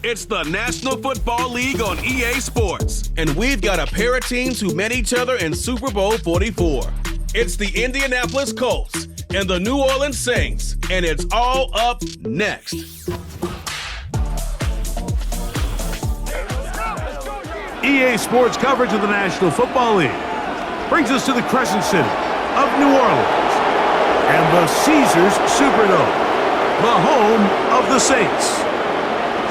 It's the National Football League on EA Sports. And we've got a pair of teams who met each other in Super Bowl 44. It's the Indianapolis Colts and the New Orleans Saints. And it's all up next. EA Sports coverage of the National Football League brings us to the Crescent City of New Orleans and the Caesars Superdome, the home of the Saints.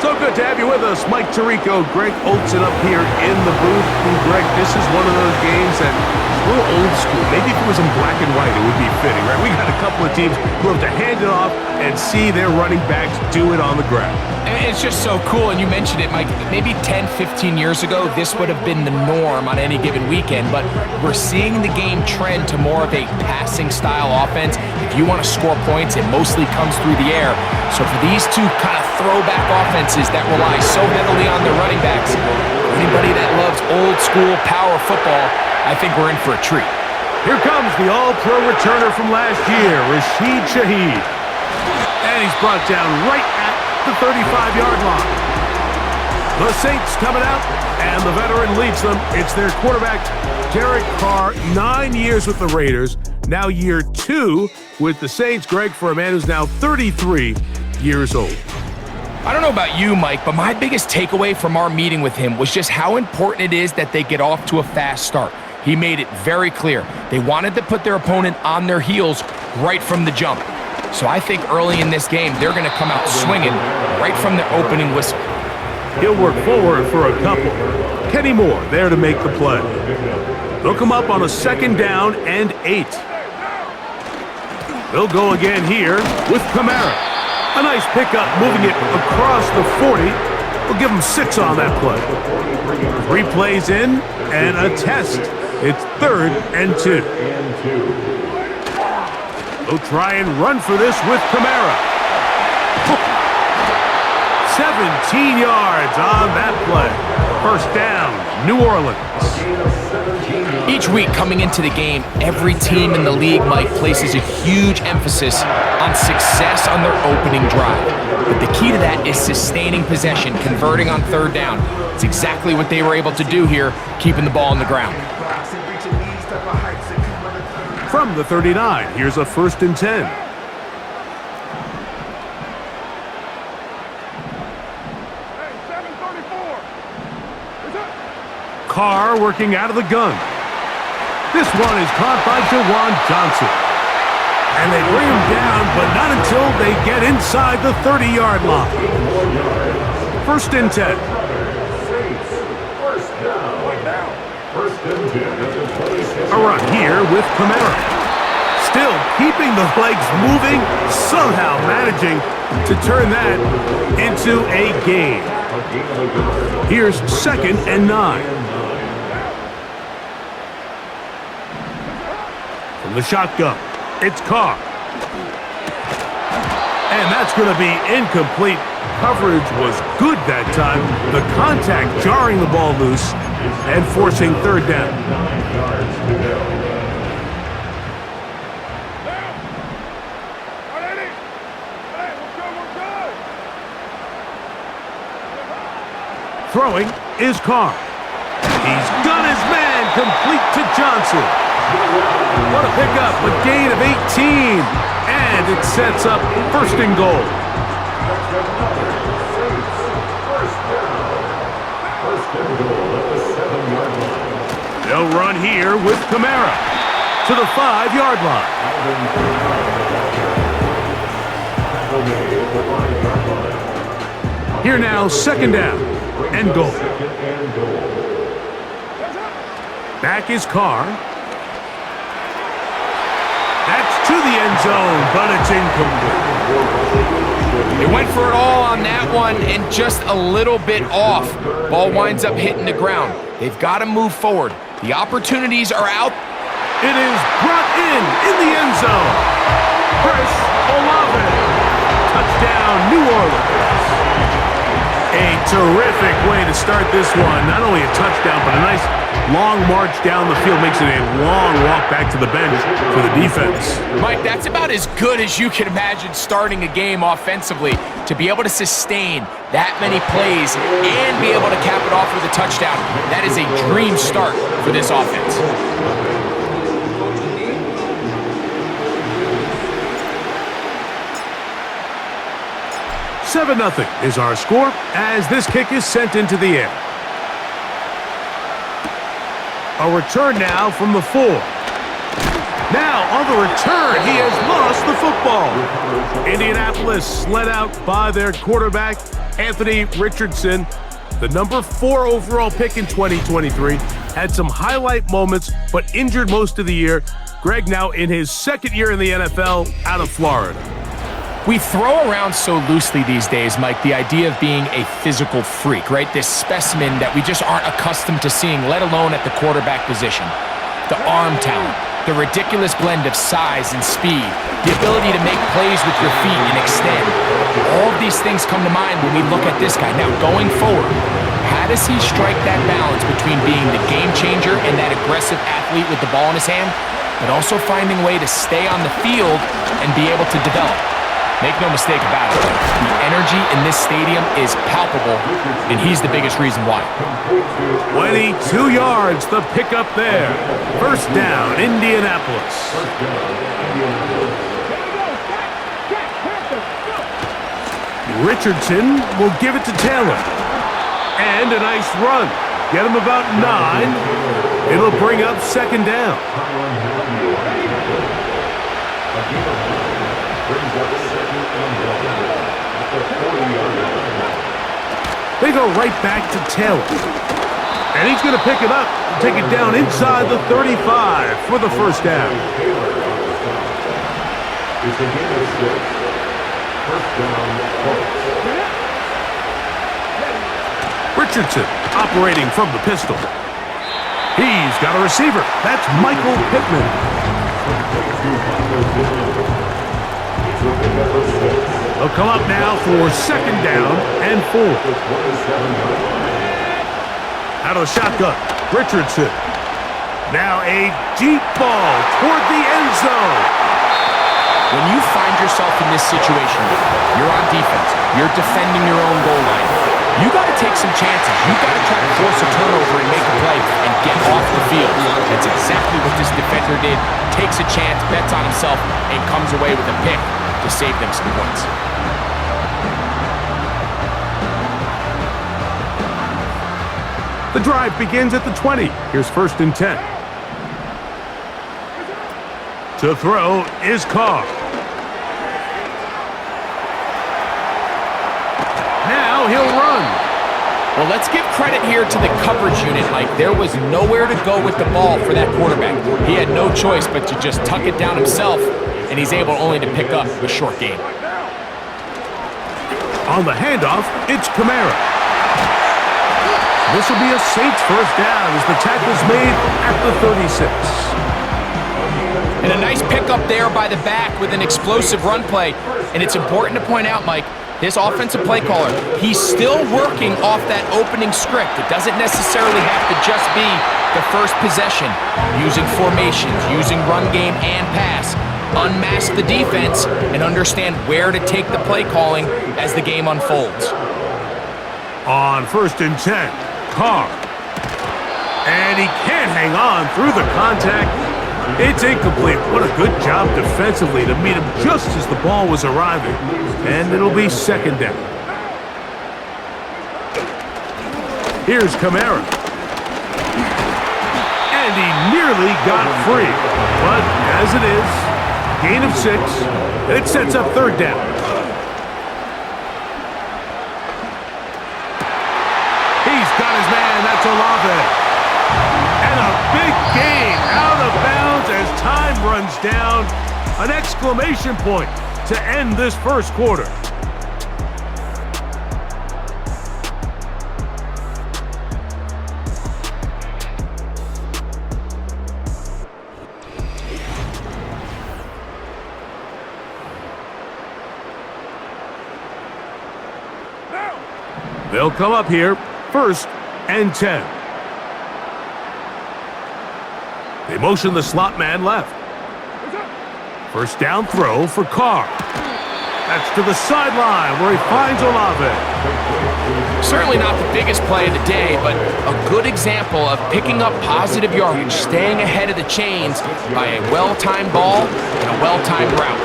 So good to have you with us, Mike Tirico, Greg Olsen up here in the booth. And Greg, this is one of those games that is a little old school. Maybe if it was in black and white, it would be fitting, right? We got a couple of teams who have to hand it off and see their running backs do it on the ground. It's just so cool, and you mentioned it, Mike. Maybe 10, 15 years ago, this would have been the norm on any given weekend, but we're seeing the game trend to more of a passing-style offense. If you want to score points, it mostly comes through the air. So for these two kind of throwback offenses that rely so heavily on their running backs, anybody that loves old-school power football, I think we're in for a treat. Here comes the all-pro returner from last year, Rashid Shaheed. And he's brought down right at the 35-yard line. The Saints coming out, and the veteran leads them. It's their quarterback, Derek Carr, 9 years with the Raiders, now year 2 with the Saints. Greg, for a man who's now 33 years old. I don't know about you, Mike, but my biggest takeaway from our meeting with him was just how important it is that they get off to a fast start. He made it very clear. They wanted to put their opponent on their heels right from the jump. So I think early in this game, they're going to come out swinging right from the opening whistle. He'll work forward for a couple. Kenny Moore there to make the play. They'll come up on a 2nd down and 8. They'll go again here with Kamara. A nice pickup, moving it across the 40. We'll give him 6 on that play. 3 plays in and a test. It's 3rd and 2. They'll try and run for this with Kamara. 17 yards on that play. 1st down, New Orleans. Each week coming into the game, every team in the league, Mike, places a huge emphasis on success on their opening drive. But the key to that is sustaining possession, converting on 3rd down. It's exactly what they were able to do here, keeping the ball on the ground. From the 39, here's a 1st and 10. Carr working out of the gun. This one is caught by Jawan Johnson. And they bring him down, but not until they get inside the 30-yard line. 1st and 10. A run here with Kamara. Still keeping the legs moving, somehow managing to turn that into a gain. Here's 2nd and 9. From the shotgun, it's Carr. And that's going to be incomplete. Coverage was good that time. The contact jarring the ball loose and forcing 3rd down. Throwing is Carr. He's got his man complete to Johnson. What a pickup, a gain of 18. And it sets up 1st and goal. They'll run here with Kamara to the 5-yard line. Here now, 2nd down and goal. Back is Carr. That's to the end zone, but it's incomplete. They went for it all on that one and just a little bit off. Ball winds up hitting the ground. They've got to move forward. The opportunities are out. It is brought in the end zone. Chris Olave. Touchdown, New Orleans. A terrific way to start this one. Not only a touchdown, but a nice long march down the field makes it a long walk back to the bench for the defense. Mike, that's about as good as you can imagine starting a game offensively. To be able to sustain that many plays and be able to cap it off with a touchdown, that is a dream start for this offense. 7-0 is our score as this kick is sent into the air. A return now from the 4. Now on the return, he has lost the football. Indianapolis led out by their quarterback, Anthony Richardson. The number 4 overall pick in 2023 had some highlight moments, but injured most of the year. Greg now in his second year in the NFL out of Florida. We throw around so loosely these days, Mike, the idea of being a physical freak, right? This specimen that we just aren't accustomed to seeing, let alone at the quarterback position. The arm talent, the ridiculous blend of size and speed, the ability to make plays with your feet and extend. All of these things come to mind when we look at this guy. Now, going forward, how does he strike that balance between being the game changer and that aggressive athlete with the ball in his hand, but also finding a way to stay on the field and be able to develop? Make no mistake about it, the energy in this stadium is palpable, and he's the biggest reason why. 22 yards, the pickup there. First down, Indianapolis. Richardson will give it to Taylor. And a nice run. Get him about 9. It'll bring up second down. They go right back to Taylor. And he's going to pick it up and take it down inside the 35 for the first down. Richardson operating from the pistol. He's got a receiver. That's Michael Pittman. They'll come up now for second down and 4. Out of the shotgun, Richardson. Now a deep ball toward the end zone. When you find yourself in this situation, you're on defense, you're defending your own goal line, you got to take some chances. You got to try to force a turnover and make a play and get off the field. That's exactly what this defender did. Takes a chance, bets on himself, and comes away with a pick to save them some points. The drive begins at the 20. Here's first and 10. To throw is Carr. Now he'll run. Well, let's give credit here to the coverage unit, Mike. There was nowhere to go with the ball for that quarterback. He had no choice but to just tuck it down himself, and he's able only to pick up a short gain. On the handoff, it's Kamara. This will be a Saints first down as the tackle's made at the 36. And a nice pickup there by the back with an explosive run play. And it's important to point out, Mike, this offensive play caller, he's still working off that opening script. It doesn't necessarily have to just be the first possession. Using formations, using run game and pass. Unmask the defense and understand where to take the play calling as the game unfolds. On first and 10, Carr. And he can't hang on through the contact. It's incomplete. What a good job defensively to meet him just as the ball was arriving. And it'll be second down. Here's Kamara. And he nearly got free. But as it is, gain of 6. And it sets up third down. He's got his man. That's Olave. And a big gain out of bounds as time runs down. An exclamation point to end this first quarter. They'll come up here, first and 10. They motion the slot man left. First down throw for Carr. That's to the sideline where he finds Olave. Certainly not the biggest play of the day, but a good example of picking up positive yardage, staying ahead of the chains by a well-timed ball and a well-timed route.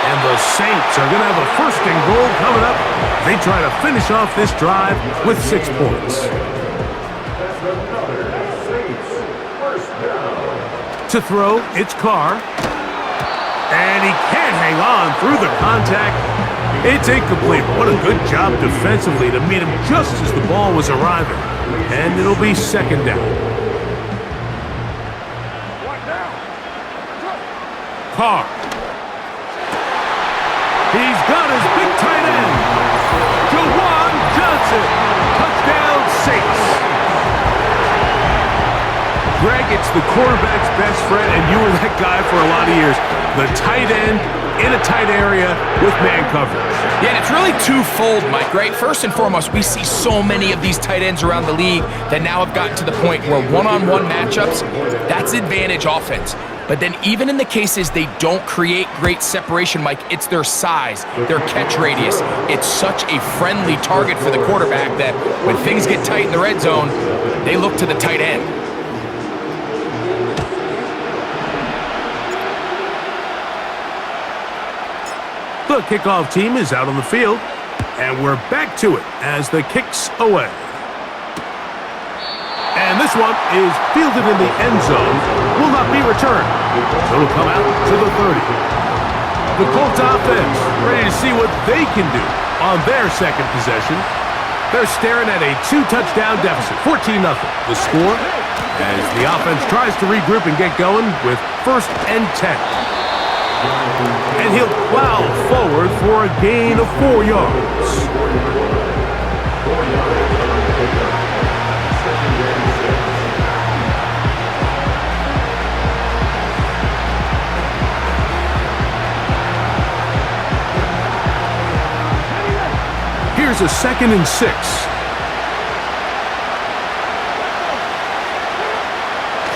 And the Saints are going to have a first and goal coming up. They try to finish off this drive with 6 points. To throw, it's Carr. And he can't hang on through the contact. It's incomplete. What a good job defensively to meet him just as the ball was arriving. And it'll be second down. Carr. He's got his big tight end. Jawan Johnson. Touchdown Saints. Greg, it's the quarterback's best friend, and you were that guy for a lot of years. The tight end in a tight area with man coverage. Yeah, and it's really twofold, Mike, right? First and foremost, we see so many of these tight ends around the league that now have gotten to the point where one-on-one matchups, that's advantage offense. But then even in the cases they don't create great separation, Mike, it's their size, their catch radius. It's such a friendly target for the quarterback that when things get tight in the red zone, they look to the tight end. The kickoff team is out on the field, and we're back to it as the kick's away. And this one is fielded in the end zone, will not be returned. So it'll come out to the 30. The Colts offense ready to see what they can do on their second possession. They're staring at a 2-touchdown deficit, 14-0. The score as the offense tries to regroup and get going with 1st and 10. And he'll plow forward for a gain of 4 yards. Here's a 2nd and 6.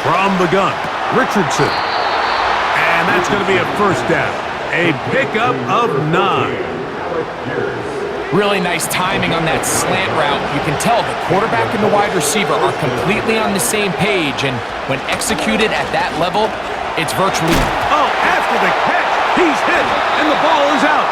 From the gun, Richardson. And that's going to be a first down. A pickup of 9. Really nice timing on that slant route. You can tell the quarterback and the wide receiver are completely on the same page, and when executed at that level, it's virtually... Oh, after the catch, he's hit, and the ball is out.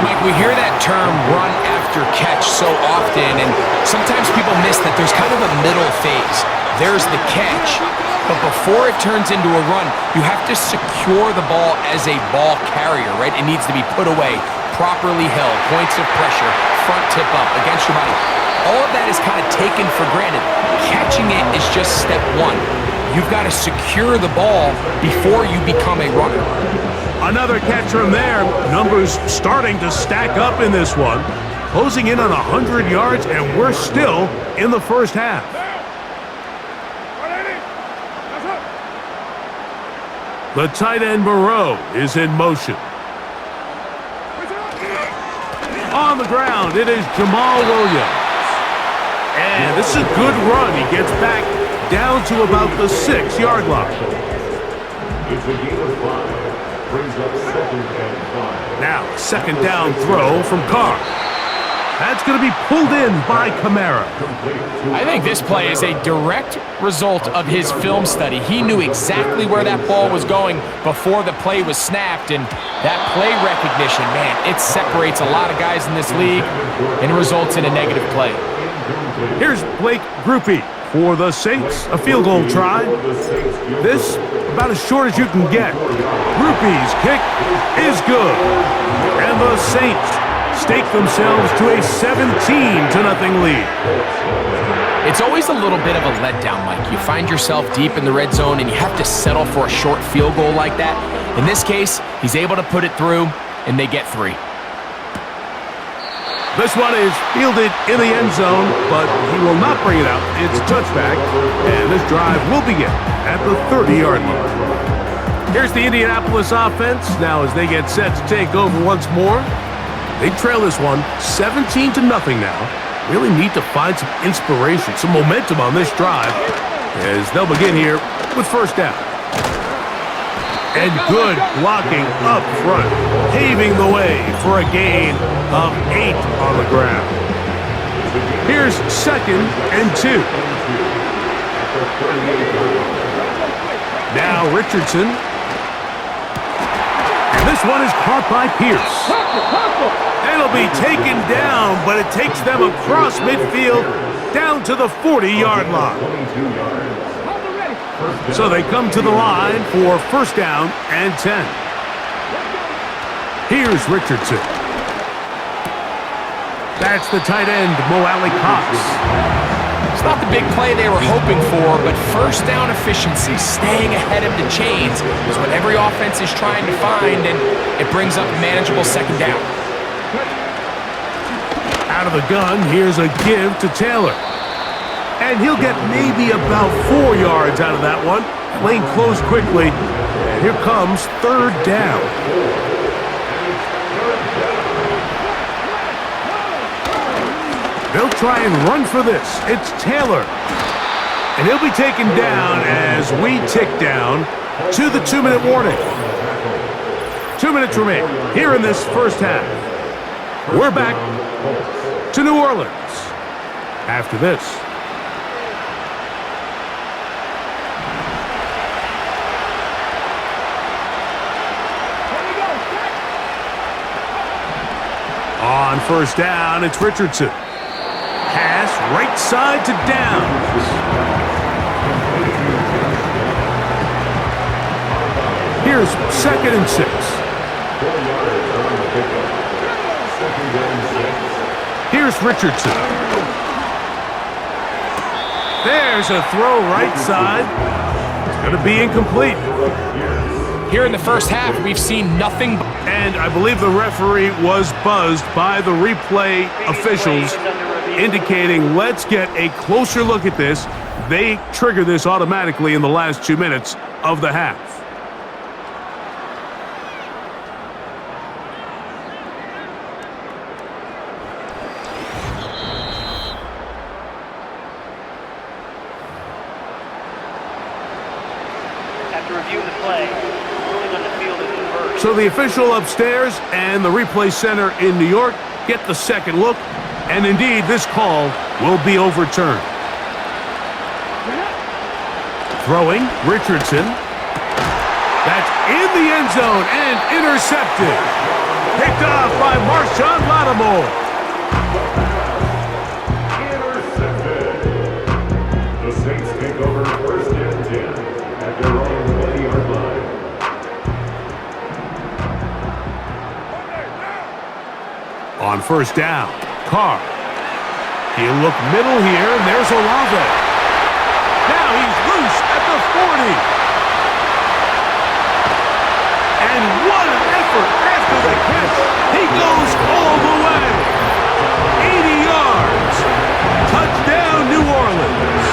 Mike, we hear that term run after catch so often, and sometimes people miss that there's kind of a middle phase. There's the catch, but before it turns into a run, you have to secure the ball as a ball carrier, right? It needs to be put away, properly held, points of pressure, front tip up against your body. All of that is kind of taken for granted. Catching it is just step 1. You've got to secure the ball before you become a runner. Another catch from there. Numbers starting to stack up in this one. Closing in on 100 yards, and we're still in the first half. The tight end Moreau is in motion. On the ground, it is Jamal Williams. And this is a good run. He gets back down to about the 6-yard line. It's a gain of 5. Brings up 2nd and 5. Now, 2nd down throw from Carr. That's going to be pulled in by Kamara. I think this play is a direct result of his film study. He knew exactly where that ball was going before the play was snapped, and that play recognition, man, it separates a lot of guys in this league and results in a negative play. Here's Blake Grupe for the Saints. A field goal try. This about as short as you can get. Grupe's kick is good. And the Saints stake themselves to a 17-0 lead. It's always a little bit of a letdown, Mike. You find yourself deep in the red zone and you have to settle for a short field goal like that. In this case, he's able to put it through and they get 3. This one is fielded in the end zone, but he will not bring it out. It's touchback, and this drive will begin at the 30-yard line. Here's the Indianapolis offense. Now as they get set to take over once more, they trail this one 17-0 now. Really need to find some inspiration, some momentum on this drive. as they'll begin here with first down. And good blocking up front, paving the way for a gain of 8 on the ground. Here's 2nd and 2. Now Richardson. And this one is caught by Pierce. It'll be taken down, but it takes them across midfield down to the 40-yard line. So they come to the line for first down and 10. Here's Richardson. That's the tight end, Mo Alley-Cox. It's not the big play they were hoping for, but first down efficiency, staying ahead of the chains, is what every offense is trying to find, and it brings up a manageable second down. Out of the gun, here's a give to Taylor. And he'll get maybe about 4 yards out of that one. Lane closed quickly, and here comes third down. They'll try and run for this. It's Taylor. And he'll be taken down as we tick down to the 2-minute warning. 2 minutes remain here in this first half. We're back to New Orleans after this. On first down, it's Richardson. Pass right side to Downs. Here's 2nd and 6. Here's Richardson. There's a throw right side. It's going to be incomplete. Here in the first half, we've seen nothing. And I believe the referee was buzzed by the replay officials, indicating let's get a closer look at this. They trigger this automatically in the last 2 minutes of the half. After reviewing the play, ruling on the field is reversed. So the official upstairs and the replay center in New York get the second look, and indeed this call will be overturned. Throwing, Richardson. That's in the end zone and intercepted. Picked off by Marshawn Lattimore. Intercepted. The Saints take over first and 10 at their own 20-yard line. On first down, Carr. He'll look middle here, and there's Olave. Now he's loose at the 40. And what an effort after the catch. He goes all the way. 80 yards. Touchdown, New Orleans.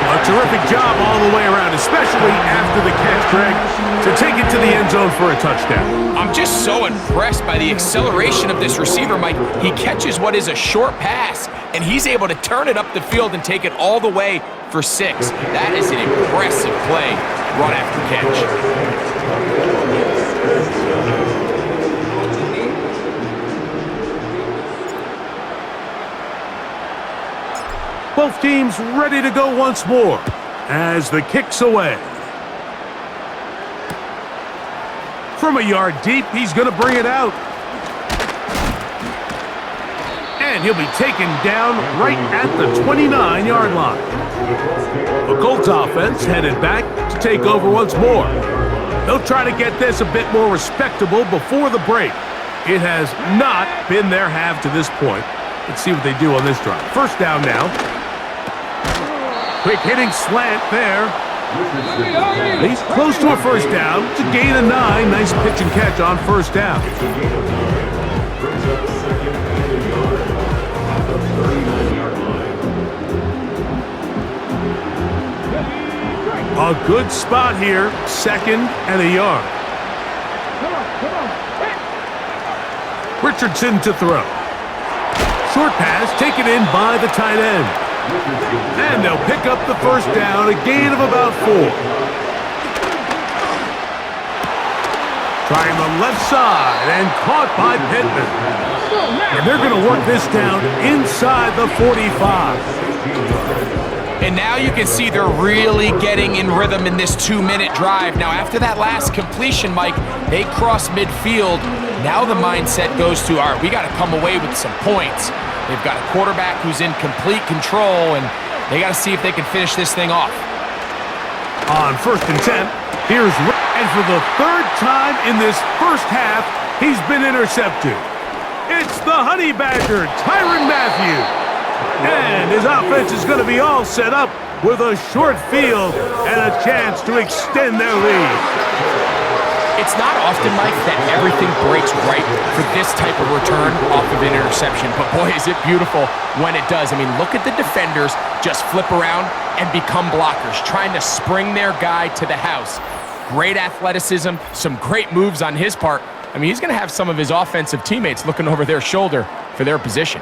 A terrific job all the way around, especially after the catch, Greg, to take it to the end zone for a touchdown. I'm just so impressed by the acceleration of this receiver, Mike. He catches what is a short pass, and he's able to turn it up the field and take it all the way for 6. That is an impressive play, run after catch. Both teams ready to go once more as the kick's away. From a yard deep, he's going to bring it out. And he'll be taken down right at the 29-yard line. The Colts offense headed back to take over once more. They'll try to get this a bit more respectable before the break. It has not been their half to this point. Let's see what they do on this drive. First down now. Quick hitting slant there. He's close to a first down. It's a gain of 9. Nice pitch and catch on first down. A good spot here. 2nd and a yard. Richardson to throw. Short pass taken in by the tight end. And they'll pick up the first down, a gain of about 4. Trying the left side and caught by Pittman. And they're going to work this down inside the 45. And now you can see they're really getting in rhythm in this 2-minute drive. Now, after that last completion, Mike, they cross midfield. Now the mindset goes to, all right, we got to come away with some points. They've got a quarterback who's in complete control, and they got to see if they can finish this thing off. On 1st and 10, here's Rick. And for the 3rd time in this first half, he's been intercepted. It's the Honey Badger, Tyrann Mathieu. And his offense is going to be all set up with a short field and a chance to extend their lead. It's not often, Mike, that everything breaks right for this type of return off of an interception. But boy, is it beautiful when it does. I mean, look at the defenders just flip around and become blockers, trying to spring their guy to the house. Great athleticism, some great moves on his part. I mean, he's going to have some of his offensive teammates looking over their shoulder for their position.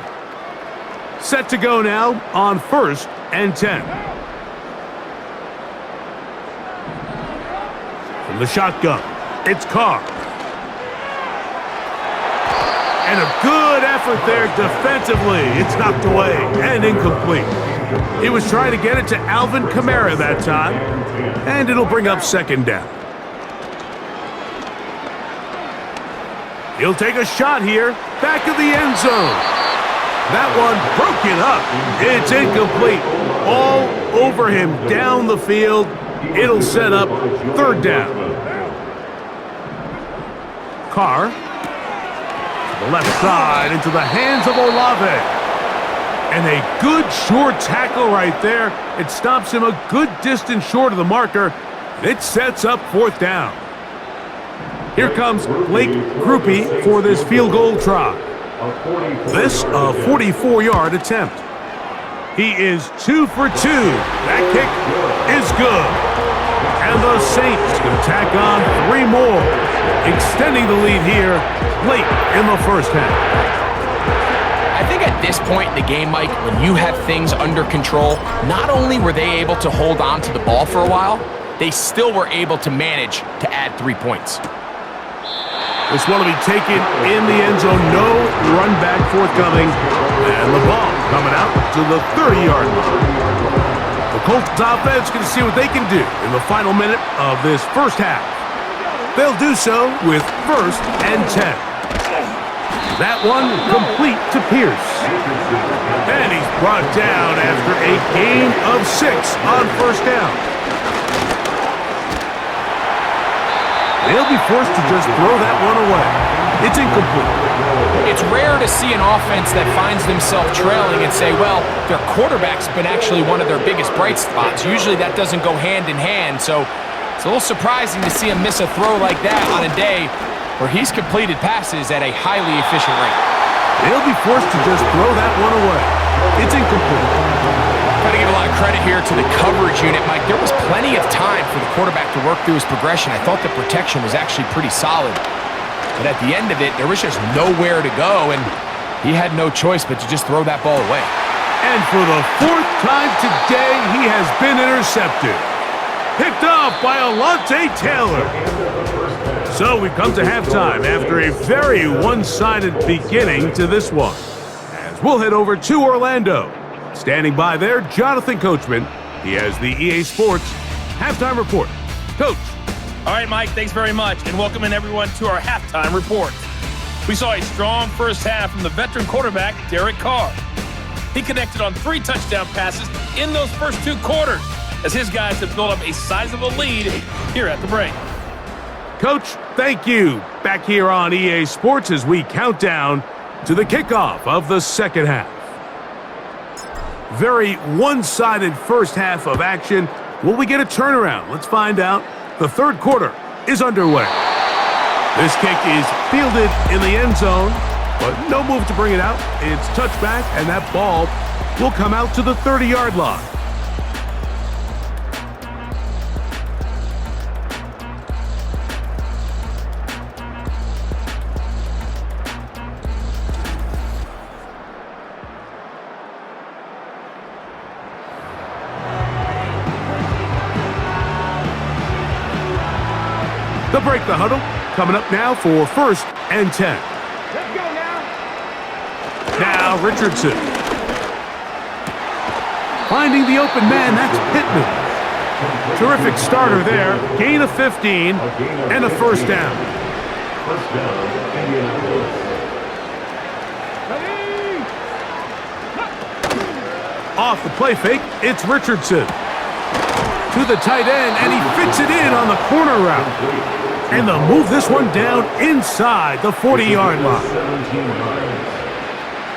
Set to go now on 1st and 10. From the shotgun, it's Carr. And a good effort there defensively. It's knocked away and incomplete. He was trying to get it to Alvin Kamara that time, and it'll bring up 2nd down. He'll take a shot here, back of the end zone. That one broken up. It's incomplete. All over him down the field. It'll set up 3rd down. Carr to the left side into the hands of Olave. And a good short tackle right there. It stops him a good distance short of the marker. It sets up 4th down. Here comes Blake Grupe for this field goal try. This a 44-yard attempt. He is 2 for 2. That kick is good. And the Saints can tack on 3 more, extending the lead here late in the first half. I think at this point in the game, Mike, when you have things under control, not only were they able to hold on to the ball for a while, they still were able to manage to add 3 points. This one will be taken in the end zone. No run back forthcoming. And the ball coming out to the 30-yard line. The Colts offense going to see what they can do in the final minute of this first half. They'll do so with 1st and 10. That one complete to Pierce. And he's brought down after a gain of 6 on 1st down. They'll be forced to just throw that one away. It's incomplete. It's rare to see an offense that finds themselves trailing and say, well, their quarterback's been actually one of their biggest bright spots. Usually that doesn't go hand in hand, so it's a little surprising to see him miss a throw like that on a day where he's completed passes at a highly efficient rate. They'll be forced to just throw that one away. It's incomplete. Got to give a lot of credit here to the coverage unit, Mike. There was plenty of time for the quarterback to work through his progression. I thought the protection was actually pretty solid. But at the end of it, there was just nowhere to go, and he had no choice but to just throw that ball away. And for the 4th time today, he has been intercepted. Picked off by Alontae Taylor. So we've come to halftime after a very one-sided beginning to this one. As we'll head over to Orlando. Standing by there, Jonathan Coachman. He has the EA Sports Halftime Report. Coach. All right, Mike, thanks very much, and welcome in everyone to our halftime report. We saw a strong first half from the veteran quarterback, Derek Carr. He connected on 3 touchdown passes in those first 2 quarters, as his guys have built up a sizable lead here at the break. Coach, thank you. Back here on EA Sports as we count down to the kickoff of the second half. Very one-sided first half of action. Will we get a turnaround? Let's find out. The 3rd quarter is underway. This kick is fielded in the end zone, but no move to bring it out. It's touchback, and that ball will come out to the 30-yard line. They'll break the huddle. Coming up now for 1st and 10. Let's go now. Now Richardson. Finding the open man, that's Pittman. Terrific starter there. Gain of 15 and a 1st down. First down, Indianapolis. Off the play fake, it's Richardson. To the tight end, and he fits it in on the corner route. And they'll move this one down inside the 40-yard line. 17 yards.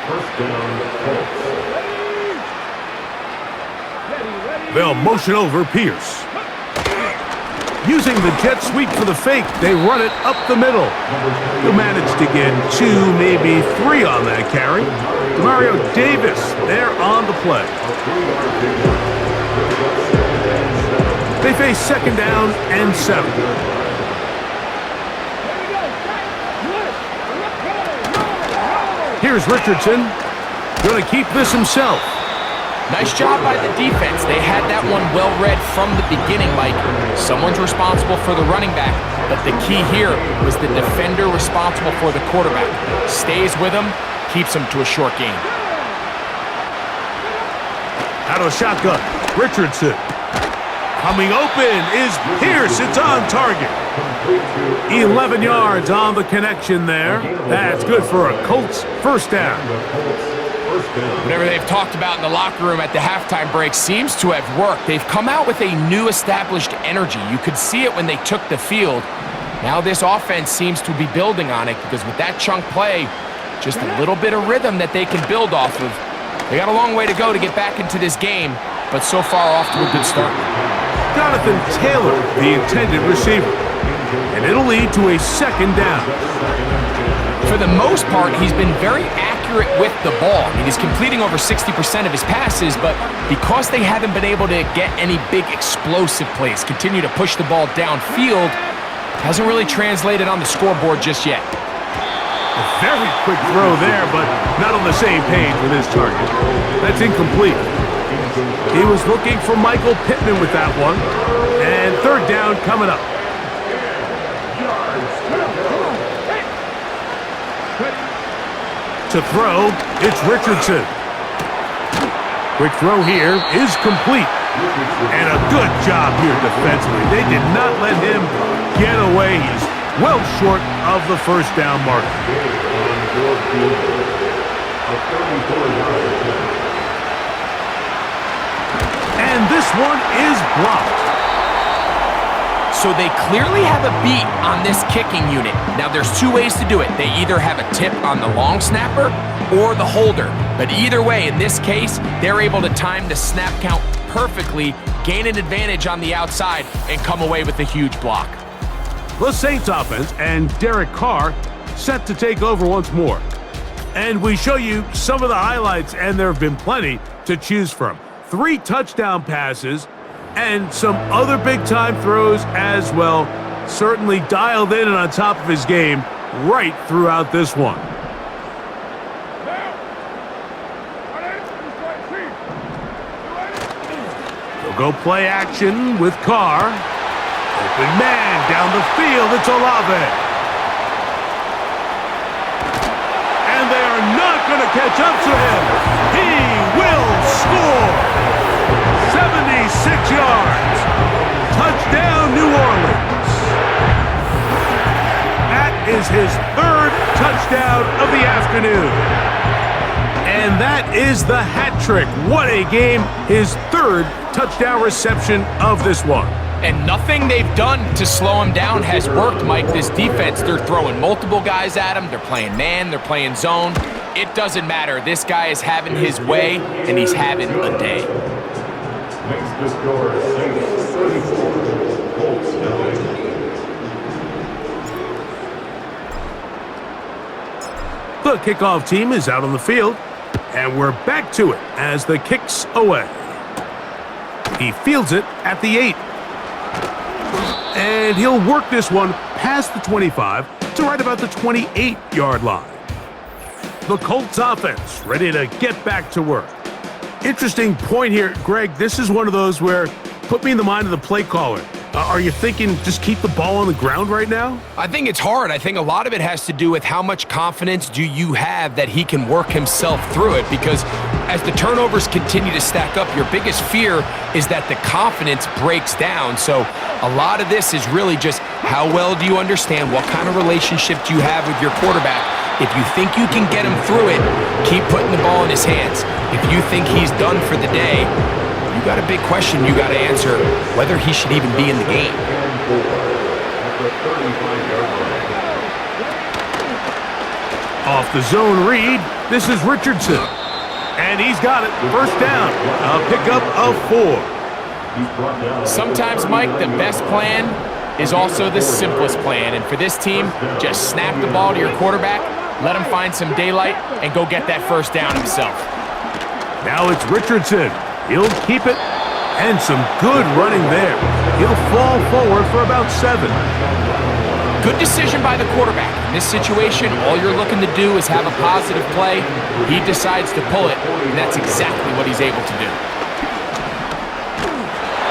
First down, Colts. They'll motion over Pierce. Using the jet sweep for the fake, they run it up the middle. He'll manage to get 2, maybe 3 on that carry. Mario Davis there on the play. They face 2nd down and 7. Here's Richardson. Going to keep this himself. Nice job by the defense. They had that one well read from the beginning, Mike. Someone's responsible for the running back, but the key here was the defender responsible for the quarterback. Stays with him, keeps him to a short gain. Out of shotgun, Richardson. Coming open is Pierce. It's on target. 11 yards on the connection there. That's good for a Colts 1st down. Whatever they've talked about in the locker room at the halftime break seems to have worked. They've come out with a new established energy. You could see it when they took the field. Now this offense seems to be building on it because with that chunk play, just a little bit of rhythm that they can build off of. They got a long way to go to get back into this game, but so far off to a good start. Jonathan Taylor, the intended receiver. And it'll lead to a 2nd down. For the most part, he's been very accurate with the ball. I mean, he's completing over 60% of his passes, but because they haven't been able to get any big explosive plays, continue to push the ball downfield, hasn't really translated on the scoreboard just yet. A very quick throw there, but not on the same page with his target. That's incomplete. He was looking for Michael Pittman with that one. And 3rd down coming up. To throw, it's Richardson. Quick throw here is complete. And a good job here defensively. They did not let him get away. He's well short of the 1st down mark. And this one is blocked. So they clearly have a beat on this kicking unit. Now there's 2 ways to do it. They either have a tip on the long snapper or the holder. But either way, in this case, they're able to time the snap count perfectly, gain an advantage on the outside, and come away with a huge block. The Saints offense and Derek Carr set to take over once more. And we show you some of the highlights, and there have been plenty to choose from. 3 touchdown passes and some other big-time throws as well. Certainly dialed in and on top of his game right throughout this one. They'll go play action with Carr. Open man down the field. It's Olave. And they are not going to catch up to him. He will score. 76 yards. Touchdown, New Orleans. That is his 3rd touchdown of the afternoon. And that is the hat trick. What a game. His 3rd touchdown reception of this one. And nothing they've done to slow him down has worked, Mike. This defense, they're throwing multiple guys at him. They're playing man, they're playing zone. It doesn't matter. This guy is having his way, and he's having a day. Makes the score 6-34. Colts nothing. The kickoff team is out on the field, and we're back to it as the kick's away. He fields it at the 8. And he'll work this one past the 25 to right about the 28-yard line. The Colts offense ready to get back to work. Interesting point here, Greg. This is one of those where put me in the mind of the play caller. Are you thinking just keep the ball on the ground right now? I think it's hard. I think a lot of it has to do with how much confidence do you have that he can work himself through it, because as the turnovers continue to stack up, your biggest fear is that the confidence breaks down. So a lot of this is really just how well do you understand, what kind of relationship do you have with your quarterback. If you think you can get him through it, keep putting the ball in his hands. If you think he's done for the day, you got a big question you got to answer, whether he should even be in the game. Off the zone read, this is Richardson. And he's got it. First down. A pickup of 4. Sometimes, Mike, the best plan is also the simplest plan. And for this team, just snap the ball to your quarterback, let him find some daylight, and go get that first down himself. Now it's Richardson. He'll keep it, and some good running there. He'll fall forward for about 7. Good decision by the quarterback. In this situation, all you're looking to do is have a positive play. He decides to pull it, and that's exactly what he's able to do.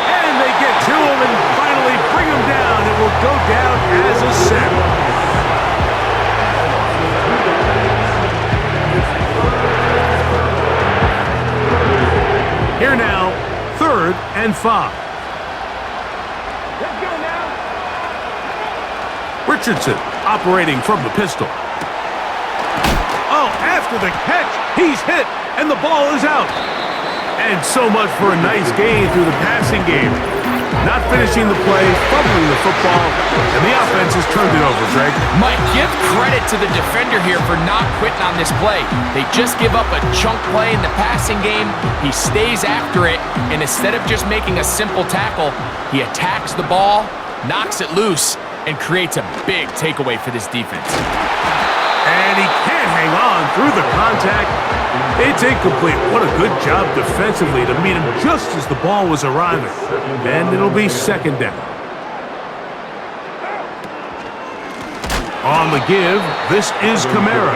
And they get to him and finally bring him down. It will go down as a sack. Here now, 3rd and 5. Let's go now. Richardson operating from the pistol. Oh, after the catch, he's hit, and the ball is out. And so much for a nice gain through the passing game. Not finishing the play, fumbling the football, and the offense has turned it over, Greg. Mike, give credit to the defender here for not quitting on this play. They just give up a chunk play in the passing game. He stays after it, and instead of just making a simple tackle, he attacks the ball, knocks it loose, and creates a big takeaway for this defense. And he can't hang on through the contact. It's incomplete. What a good job defensively to meet him just as the ball was arriving. And it'll be 2nd down. On the give, this is Kamara.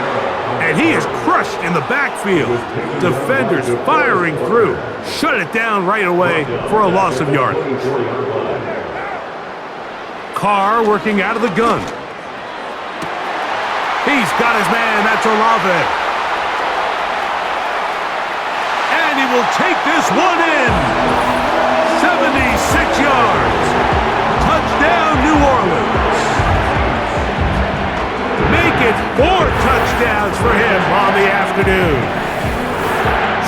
And he is crushed in the backfield. Defenders firing through. Shut it down right away for a loss of yardage. Carr working out of the gun. He's got his man. That's Olave. And he will take this one in. 76 yards. Touchdown, New Orleans. Make it 4 touchdowns for him on the afternoon.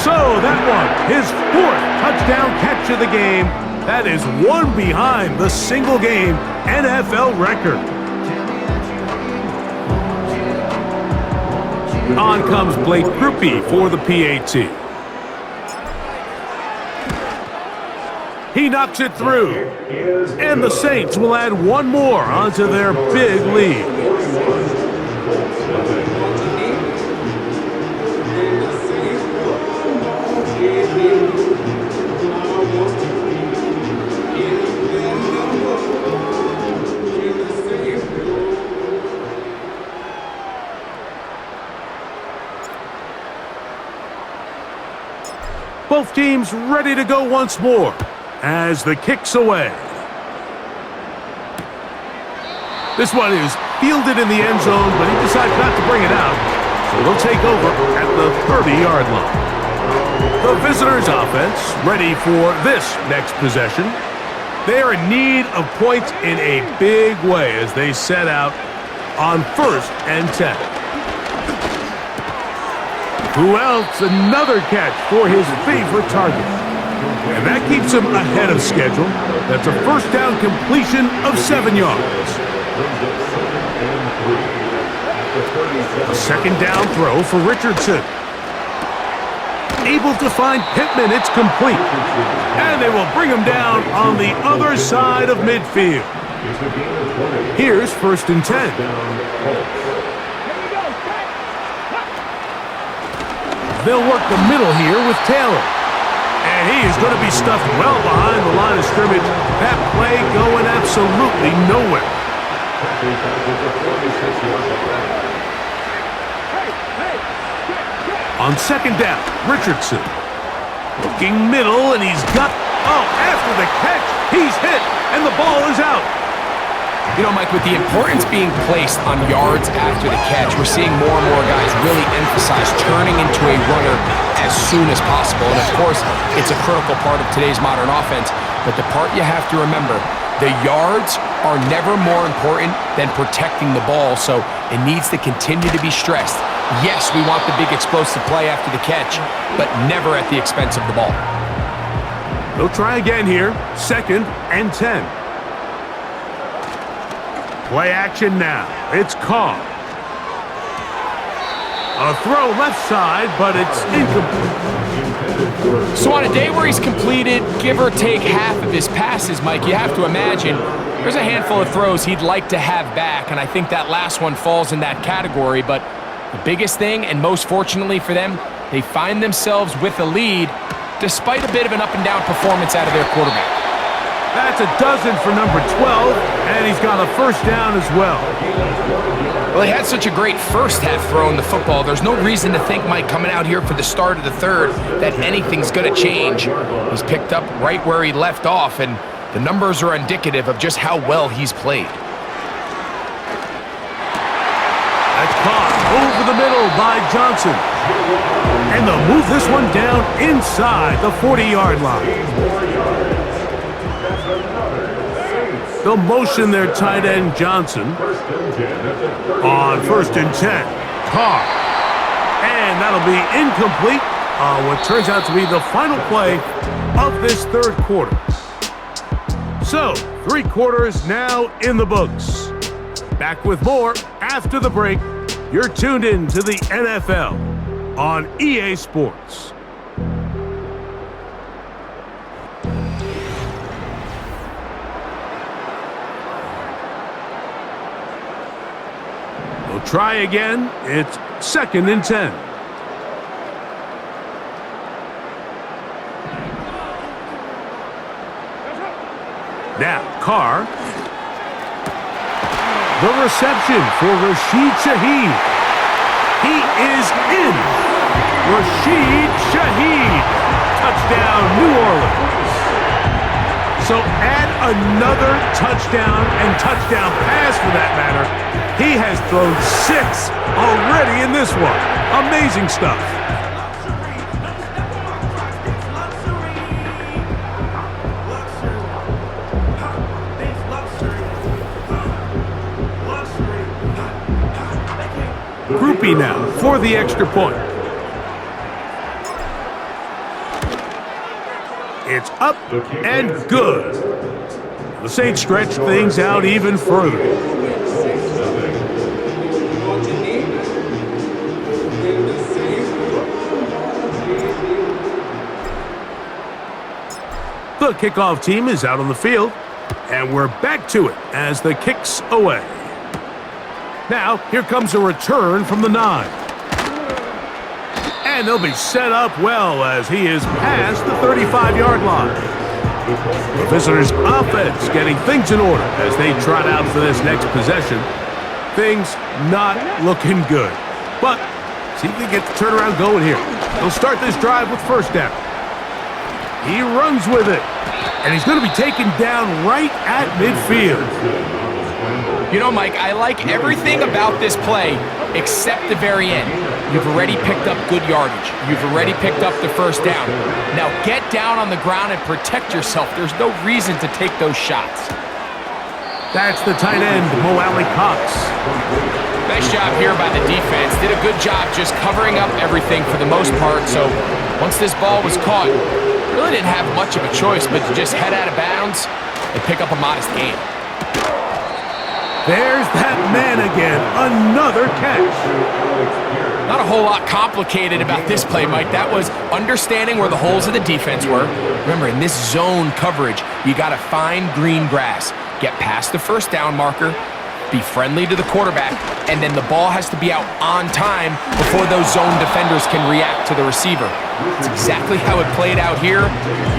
So that one, his 4th touchdown catch of the game. That is one behind the single-game NFL record. On comes Blake Grupe for the PAT. He knocks it through. And the Saints will add one more onto their big lead. Both teams ready to go once more as the kick's away. This one is fielded in the end zone, but he decides not to bring it out. So they'll take over at the 30-yard line. The visitors' offense ready for this next possession. They are in need of points in a big way as they set out on 1st and 10. Who else? Another catch for his favorite target. And that keeps him ahead of schedule. That's a 1st down completion of 7 yards. A 2nd down throw for Richardson. Able to find Pittman. It's complete. And they will bring him down on the other side of midfield. Here's 1st and 10. They'll work the middle here with Taylor. And he is going to be stuffed well behind the line of scrimmage. That play going absolutely nowhere. On 2nd down, Richardson. Looking middle, and he's got... Oh, after the catch, he's hit. And the ball is out. You know, Mike, with the importance being placed on yards after the catch, we're seeing more and more guys really emphasize turning into a runner as soon as possible. And of course, it's a critical part of today's modern offense. But the part you have to remember, the yards are never more important than protecting the ball, so it needs to continue to be stressed. Yes, we want the big explosive play after the catch, but never at the expense of the ball. They'll try again here. 2nd and 10. Play action now. It's Carr. A throw left side, but it's incomplete. So on a day where he's completed, give or take half of his passes, Mike, you have to imagine there's a handful of throws he'd like to have back, and I think that last one falls in that category. But the biggest thing, and most fortunately for them, they find themselves with a lead despite a bit of an up-and-down performance out of their quarterback. That's a dozen for number 12, and he's got a first down as well. Well, he had such a great first half throwing the football. There's no reason to think, Mike, coming out here for the start of the third, that anything's going to change. He's picked up right where he left off, and the numbers are indicative of just how well he's played. That's caught over the middle by Johnson. And they'll move this one down inside the 40-yard line. They'll motion their tight end Johnson on 1st and 10. Carr. And that'll be incomplete on what turns out to be the final play of this third quarter. So, 3 quarters now in the books. Back with more after the break. You're tuned in to the NFL on EA Sports. We'll try again. It's 2nd and 10. Now, Carr. The reception for Rashid Shaheed. He is in. Rashid Shaheed. Touchdown, New Orleans. So add another touchdown and touchdown pass for that matter. He has thrown 6 already in this one. Amazing stuff. Groupie now for the extra point. It's up and good. The Saints stretch things out even further. The kickoff team is out on the field, and we're back to it as the kick's away. Now, here comes a return from the 9. And they'll be set up well as he is past the 35-yard line. The visitors' offense getting things in order as they trot out for this next possession. Things not looking good. But see if they get the turnaround going here. They'll start this drive with first down. He runs with it. And he's going to be taken down right at midfield. You know, Mike, I like everything about this play except the very end. You've already picked up good yardage. You've already picked up the first down. Now get down on the ground and protect yourself. There's no reason to take those shots. That's the tight end, Mo Alley Cox. Nice job here by the defense. Did a good job just covering up everything for the most part. So once this ball was caught, really didn't have much of a choice but to just head out of bounds and pick up a modest gain. There's that man again. Another catch. Not a whole lot complicated about this play, Mike. That was understanding where the holes of the defense were. Remember, in this zone coverage, you got to find green grass. Get past the first down marker, be friendly to the quarterback, and then the ball has to be out on time before those zone defenders can react to the receiver. It's exactly how it played out here.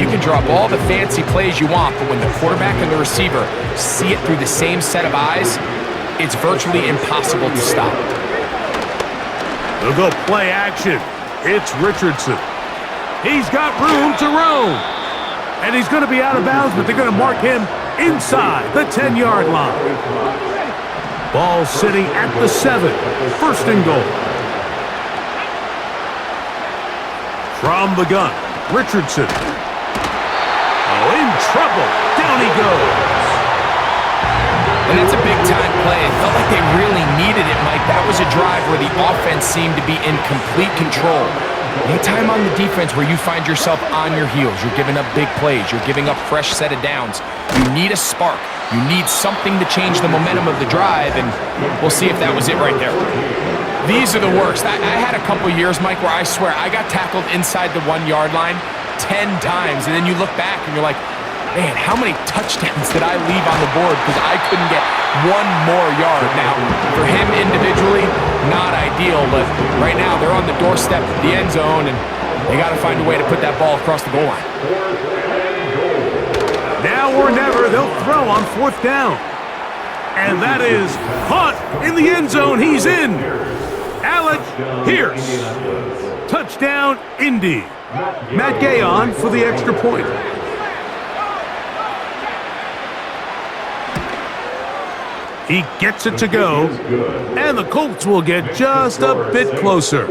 You can draw up all the fancy plays you want, but when the quarterback and the receiver see it through the same set of eyes, it's virtually impossible to stop. They'll go play action. It's Richardson. He's got room to roam. And he's going to be out of bounds, but they're going to mark him inside the 10-yard line. Ball sitting at the 7. First and goal. From the gun, Richardson. Oh, in trouble. Down he goes. And that's a big-time play. It felt like they really needed it, Mike. That was a drive where the offense seemed to be in complete control. Anytime on the defense where you find yourself on your heels, you're giving up big plays, you're giving up fresh set of downs, you need a spark. You need something to change the momentum of the drive, and we'll see if that was it right there. These are the worst. I had a couple years, Mike, where I swear I got tackled inside the 1-yard line 10 times, and then you look back and you're like, man, how many touchdowns did I leave on the board because I couldn't get one more yard? Now, for him individually, not ideal, but right now they're on the doorstep of the end zone, and they got to find a way to put that ball across the goal line. Now or never, they'll throw on 4th down. And that is caught in the end zone. He's in. Alec Pierce. Touchdown, Indy. Matt Gay on for the extra point. He gets it to go, and the Colts will get just a bit closer.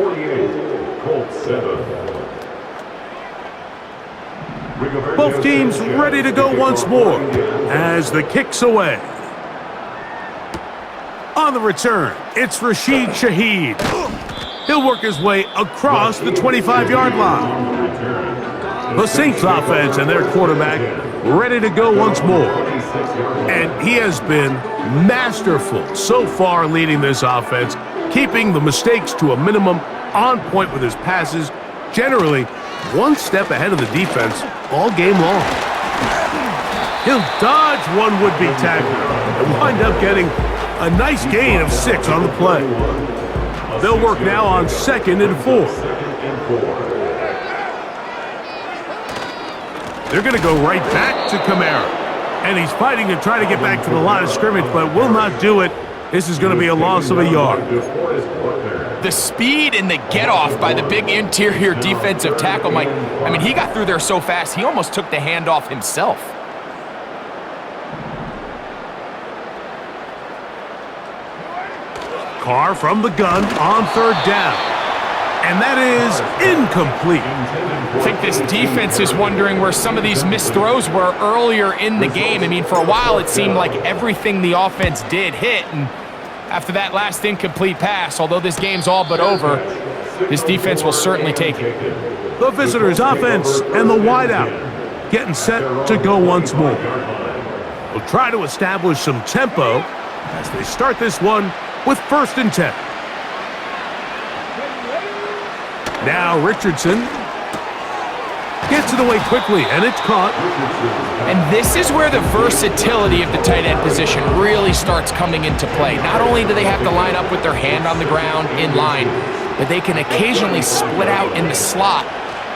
Both teams ready to go once more as the kick's away. On the return, it's Rashid Shaheed. He'll work his way across the 25-yard line. The Saints offense and their quarterback ready to go once more. And he has been masterful so far leading this offense, keeping the mistakes to a minimum, on point with his passes, generally one step ahead of the defense all game long. He'll dodge one would-be tackler and wind up getting a nice gain of 6 on the play. They'll work now on 2nd and 4. They're going to go right back to Kamara. And he's fighting to try to get back to the line of scrimmage, but will not do it. This is going to be a loss of a yard. The speed and the get-off by the big interior defensive tackle, Mike. I mean, he got through there so fast, he almost took the handoff himself. Carr from the gun on 3rd down. And that is incomplete. I think this defense is wondering where some of these missed throws were earlier in the game. I mean, for a while, it seemed like everything the offense did hit. And after that last incomplete pass, although this game's all but over, this defense will certainly take it. The visitors' offense and the wideout getting set to go once more. We'll try to establish some tempo as they start this one with 1st and 10. Now Richardson gets it away quickly, and it's caught. And this is where the versatility of the tight end position really starts coming into play. Not only do they have to line up with their hand on the ground in line, but they can occasionally split out in the slot.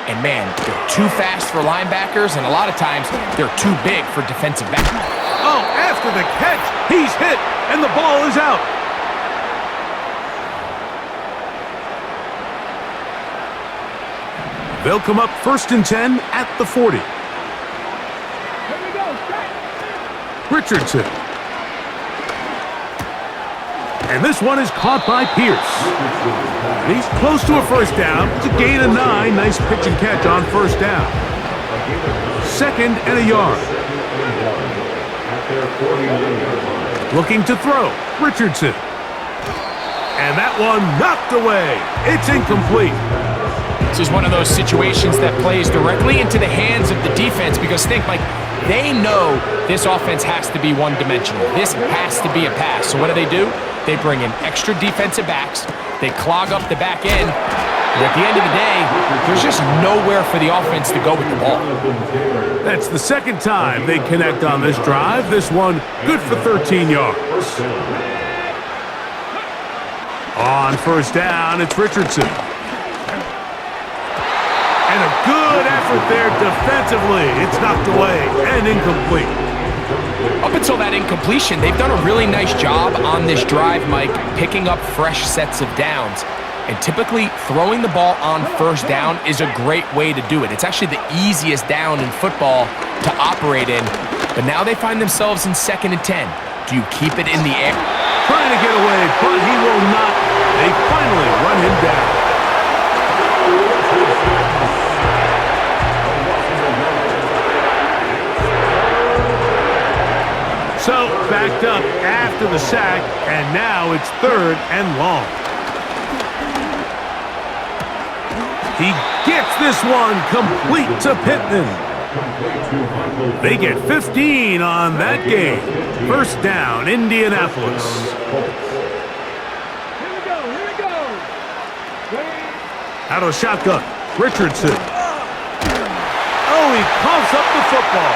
And man, they're too fast for linebackers, and a lot of times they're too big for defensive backs. Oh, after the catch, he's hit, and the ball is out. They'll come up 1st and 10 at the 40. Richardson. And this one is caught by Pierce. And he's close to a 1st down. It's a gain of 9. Nice pitch and catch on 1st down. 2nd and a yard. Looking to throw. Richardson. And that one knocked away. It's incomplete. This is one of those situations that plays directly into the hands of the defense because think, Mike, they know this offense has to be one-dimensional. This has to be a pass. So what do? They bring in extra defensive backs. They clog up the back end. And at the end of the day, there's just nowhere for the offense to go with the ball. That's the 2nd time they connect on this drive. This one good for 13 yards. On 1st down, it's Richardson. And a good effort there defensively. It's knocked away and incomplete. Up until that incompletion, they've done a really nice job on this drive, Mike, picking up fresh sets of downs. And typically, throwing the ball on 1st down is a great way to do it. It's actually the easiest down in football to operate in. But now they find themselves in 2nd and 10. Do you keep it in the air? Trying to get away, but he will not. They finally run him down. So, backed up after the sack, and now it's 3rd and long. He gets this one complete to Pittman. They get 15 on that game. 1st down, Indianapolis. Out of shotgun, Richardson. Oh, he coughs up the football.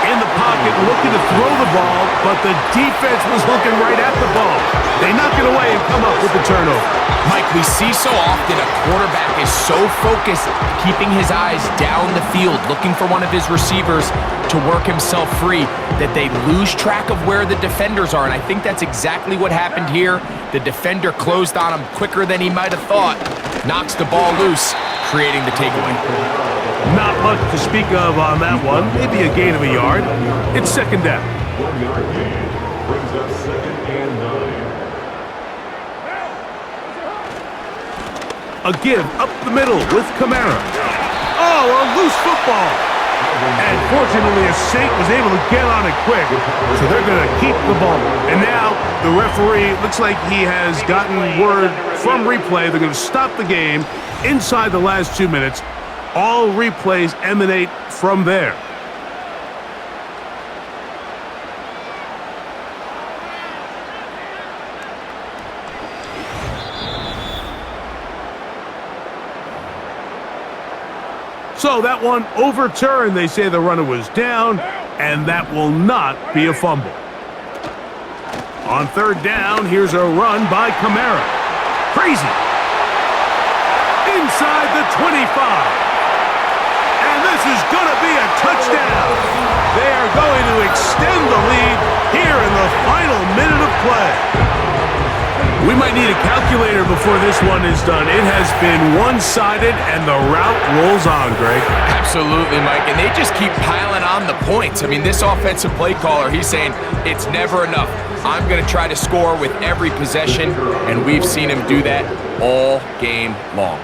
In the pocket, looking to throw the ball, but the defense was looking right at the ball. They knock it away and come up with the turnover. Mike, we see so often a quarterback is so focused, keeping his eyes down the field, looking for one of his receivers to work himself free, that they lose track of where the defenders are. And I think that's exactly what happened here. The defender closed on him quicker than he might have thought, knocks the ball loose, creating the takeaway. Not much to speak of on that one. Maybe a gain of a yard. It's 2nd down. 1-yard gain brings up 2nd and 9. A give up the middle with Kamara. Oh, a loose football. And fortunately, a Saint was able to get on it quick, so they're going to keep the ball. And now the referee looks like he has gotten word from replay. They're going to stop the game inside the last 2 minutes. All replays emanate from there. So that one overturned. They say the runner was down, and that will not be a fumble. On 3rd down, here's a run by Kamara. Crazy. Inside the 25. And this is going to be a touchdown. They are going to extend the lead here in the final minute of play. We might need a calculator before this one is done. It has been one-sided, and the route rolls on, Greg. Absolutely, Mike, and they just keep piling on the points. I mean, this offensive play caller, he's saying it's never enough. I'm going to try to score with every possession, and we've seen him do that all game long.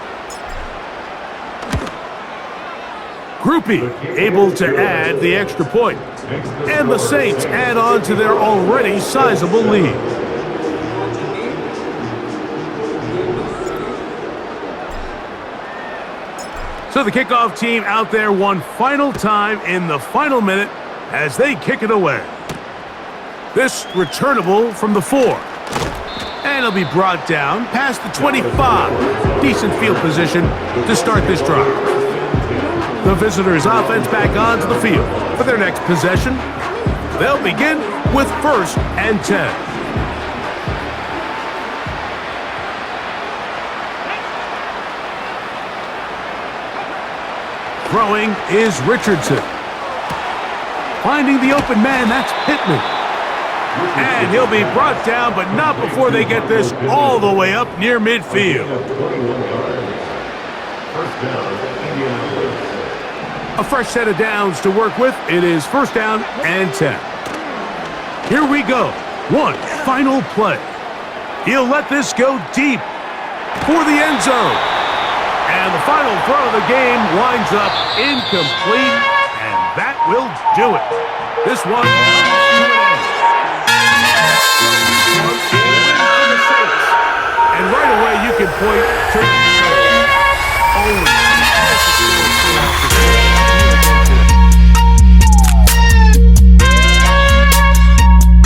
Groupie able to add the extra point. And the Saints add on to their already sizable lead. So the kickoff team out there one final time in the final minute as they kick it away. This returnable from the 4. And it'll be brought down past the 25. Decent field position to start this drive. The visitors' offense back onto the field for their next possession. They'll begin with 1st and 10. Throwing is Richardson. Finding the open man, that's Pittman. And he'll be brought down, but not before they get this all the way up near midfield. 21 yards. 1st down, Indianapolis. A fresh set of downs to work with. It is 1st down and 10. Here we go. One final play. He'll let this go deep for the end zone. And the final throw of the game winds up incomplete, and that will do it. This one comes to an end. And right away you can point to